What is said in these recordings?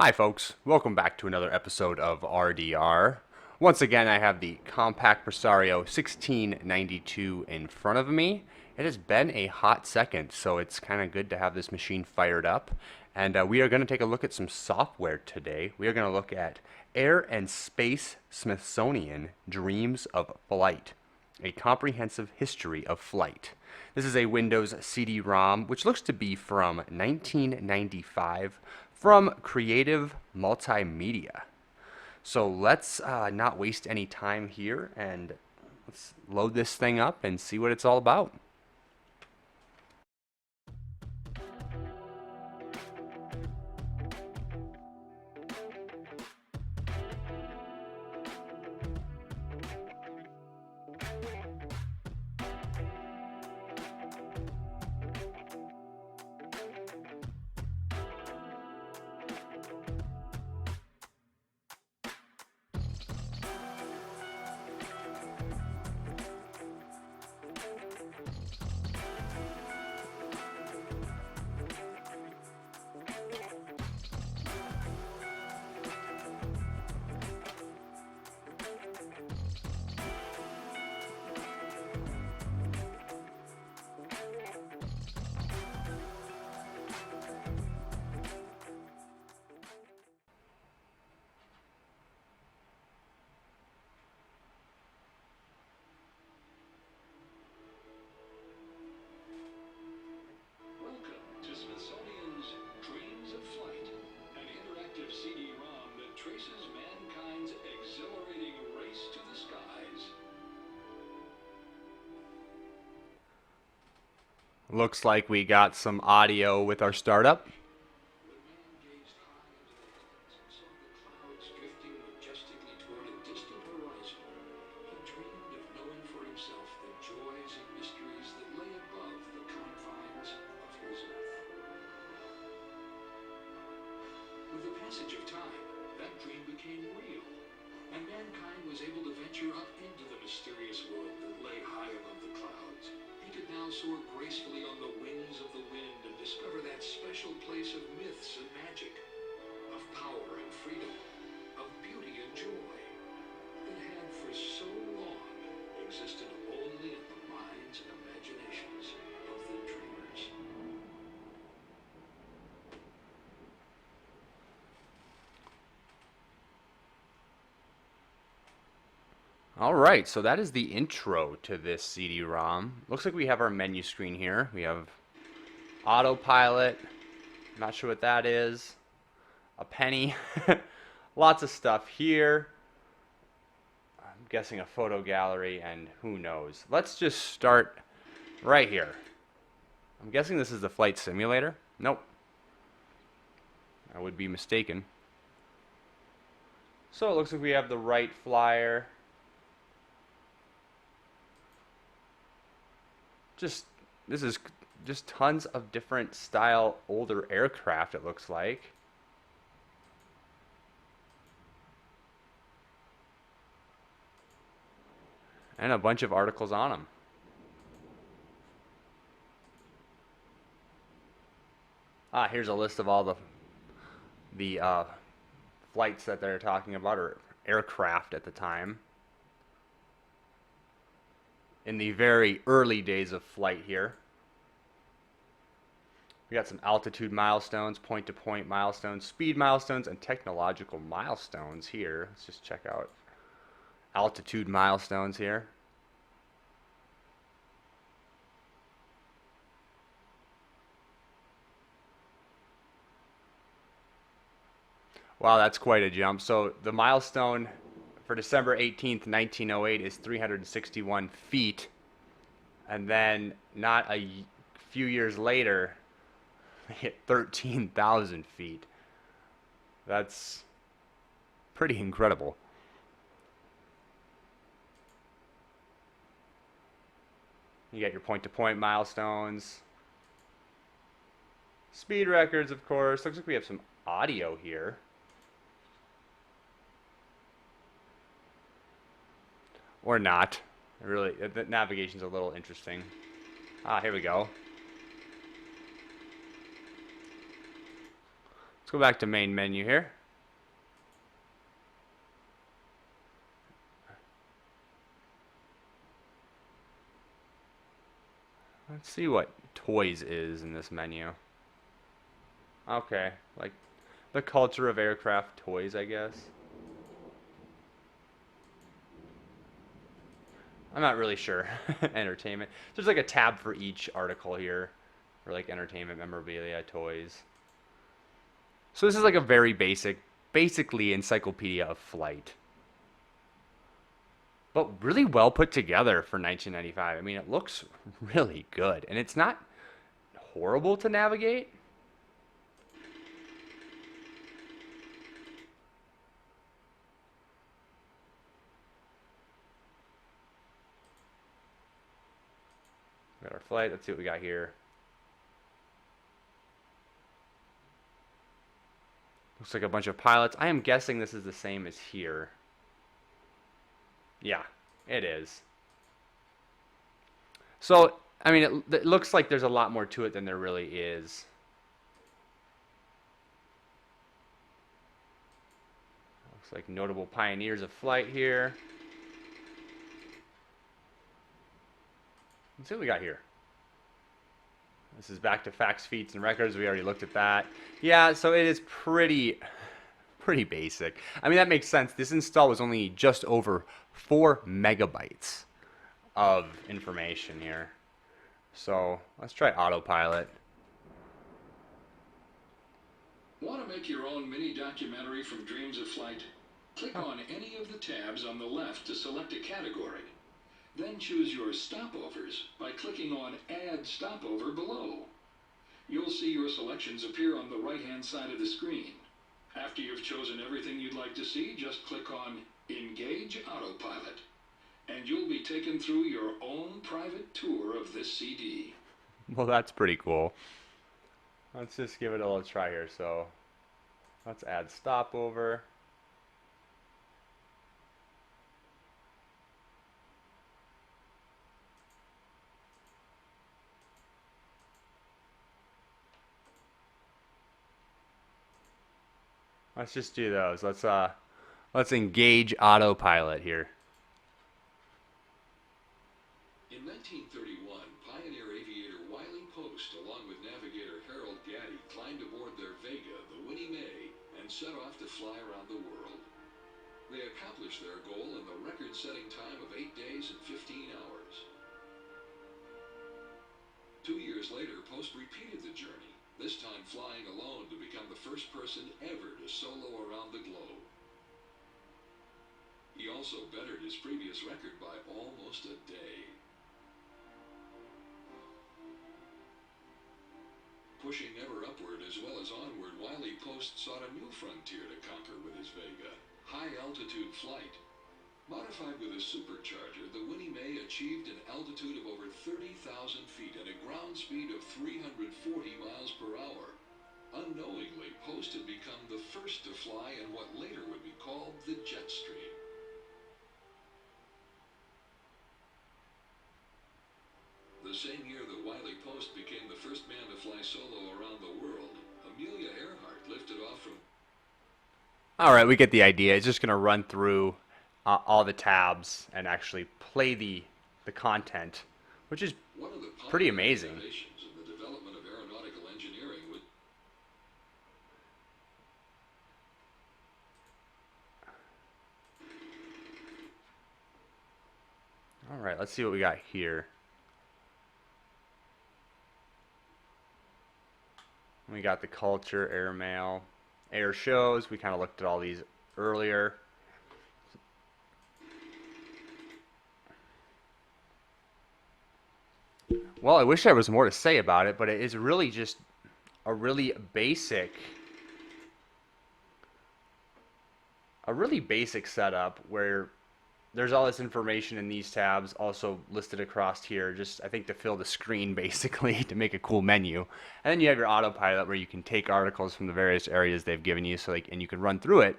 Hi folks, welcome back to another episode of RDR. Once again, I have the Compact Presario 1692 in front of me. It has been a hot second, so it's kind of good to have this machine fired up. And we are going to take a look at some software today. We are going to look at Air and Space Smithsonian Dreams of Flight, a comprehensive history of flight. This is a Windows CD-ROM, which looks to be from 1995 from Creative Multimedia. So let's not waste any time here and let's load this thing up and see what it's all about. Welcome to Smithsonian's Dreams of Flight, an interactive CD-ROM that traces mankind's exhilarating race to the skies. Looks like we got some audio with our startup. The man gazed high into the heavens and saw the clouds drifting majestically toward a distant horizon. He dreamed of knowing for himself the joys and mysteries that lay above the confines of his earth. With the passage of time, that dream became real, and mankind was able to venture up into the mysterious world that lay high above the clouds. He could now soar gracefully on the wings of the wind and discover that special place of myths and magic, of power and freedom, of beauty and joy, that had for so long existed only in the minds and imaginations of the dreamers. Alright, so that is the intro to this CD-ROM. Looks like we have our menu screen here. We have autopilot, not sure what that is, a penny, lots of stuff here. I'm guessing a photo gallery and who knows. Let's just start right here. I'm guessing this is the flight simulator. Nope. I would be mistaken. So it looks like we have the Wright Flyer. This is just tons of different style older aircraft, it looks like. And a bunch of articles on them. Here's a list of all the flights that they're talking about, or aircraft at the time. In the very early days of flight here. We got some altitude milestones, point-to-point milestones, speed milestones, and technological milestones here. Let's just check out altitude milestones here. Wow, that's quite a jump. So the milestone for December 18th, 1908 is 361 feet. And then not a few years later, they hit 13,000 feet. That's pretty incredible. You got your point-to-point milestones. Speed records, of course. Looks like we have some audio here. Or not. Really, the navigation's a little interesting. Here we go. go back to main menu here. Let's see what toys is in this menu. Okay, like the culture of aircraft toys, I guess. I'm not really sure. Entertainment. There's like a tab for each article here, for like entertainment, memorabilia, toys. So this is like a very basically encyclopedia of flight. But really well put together for 1995. I mean, it looks really good, and it's not horrible to navigate. We got our flight. Let's see what we got here. Looks like a bunch of pilots. I am guessing this is the same as here. Yeah, it is. So, I mean, it looks like there's a lot more to it than there really is. Looks like notable pioneers of flight here. Let's see what we got here. This is back to facts, feats, and records. We already looked at that. Yeah, so it is pretty basic. I mean, that makes sense. This install was only just over 4 megabytes of information here. So let's try autopilot. Want to make your own mini documentary from Dreams of Flight? Click on any of the tabs on the left to select a category. Then choose your stopovers by clicking on Add Stopover below. You'll see your selections appear on the right-hand side of the screen. After you've chosen everything you'd like to see, just click on Engage Autopilot, and you'll be taken through your own private tour of this CD. Well, that's pretty cool. Let's just give it a little try here. So let's add stopover. Let's just do those. Let's engage autopilot here. In 1931, pioneer aviator Wiley Post, along with navigator Harold Gatty, climbed aboard their Vega, the Winnie Mae, and set off to fly around the world. They accomplished their goal in the record-setting time of 8 days and 15 hours. 2 years later, Post repeated the journey, this time flying alone to become the first person ever to solo around the globe. He also bettered his previous record by almost a day. Pushing ever upward as well as onward, Wiley Post sought a new frontier to conquer with his Vega, high-altitude flight. Modified with a supercharger, the Winnie Mae achieved an altitude of over 30,000 feet and a ground speed of 340 miles per hour. Unknowingly, Post had become the first to fly in what later would be called the jet stream. The same year that Wiley Post became the first man to fly solo around the world, Amelia Earhart lifted off from... All right, we get the idea. It's just going to run through all the tabs and actually play the content, which is pretty amazing. In the development of aeronautical engineering was... All right, let's see what we got here. We got the culture, airmail, air shows. We kind of looked at all these earlier. Well, I wish there was more to say about it, but it is really just a really basic setup where there's all this information in these tabs also listed across here, just I think to fill the screen basically to make a cool menu. And then you have your autopilot where you can take articles from the various areas they've given you, so and you can run through it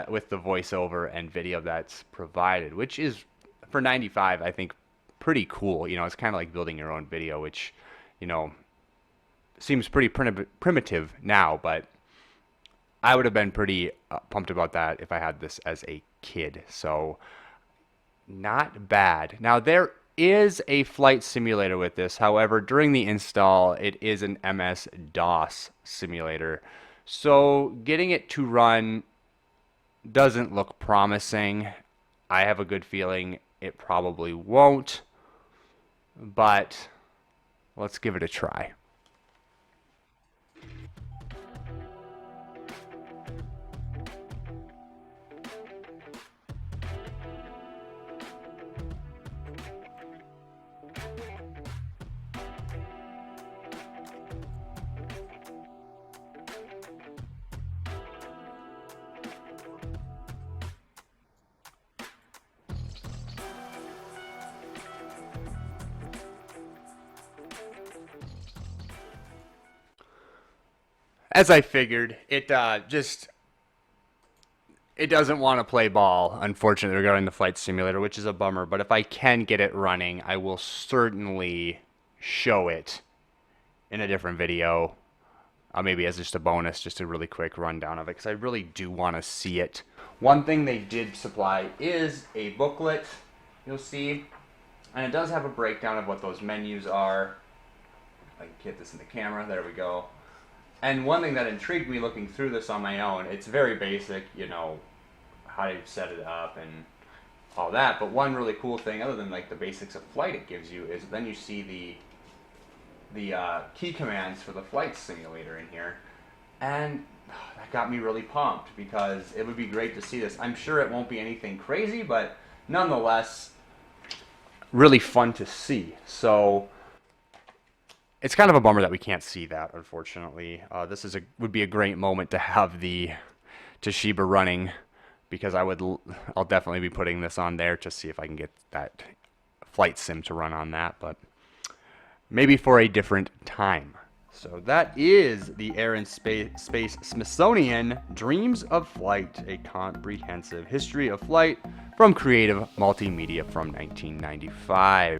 with the voiceover and video that's provided, which is for 95 I think pretty cool. You know, it's kind of like building your own video, which, you know, seems pretty primitive now, but I would have been pretty pumped about that if I had this as a kid. So not bad. Now there is a flight simulator with this. However, during the install, it is an MS-DOS simulator. So getting it to run doesn't look promising. I have a good feeling it probably won't, but let's give it a try. As I figured, it it doesn't want to play ball, unfortunately, regarding the flight simulator, which is a bummer. But if I can get it running, I will certainly show it in a different video, maybe as just a bonus, just a really quick rundown of it, because I really do want to see it. One thing they did supply is a booklet, you'll see, and it does have a breakdown of what those menus are. I can get this in the camera, there we go. And one thing that intrigued me looking through this on my own, it's very basic, you know, how to set it up and all that. But one really cool thing, other than like the basics of flight it gives you, is then you see the key commands for the flight simulator in here. And that got me really pumped because it would be great to see this. I'm sure it won't be anything crazy, but nonetheless, really fun to see. So it's kind of a bummer that we can't see that, unfortunately. This would be a great moment to have the Toshiba running, because I'll definitely be putting this on there to see if I can get that flight sim to run on that, but maybe for a different time. So that is the Air and Space Smithsonian Dreams of Flight, a comprehensive history of flight from Creative Multimedia from 1995.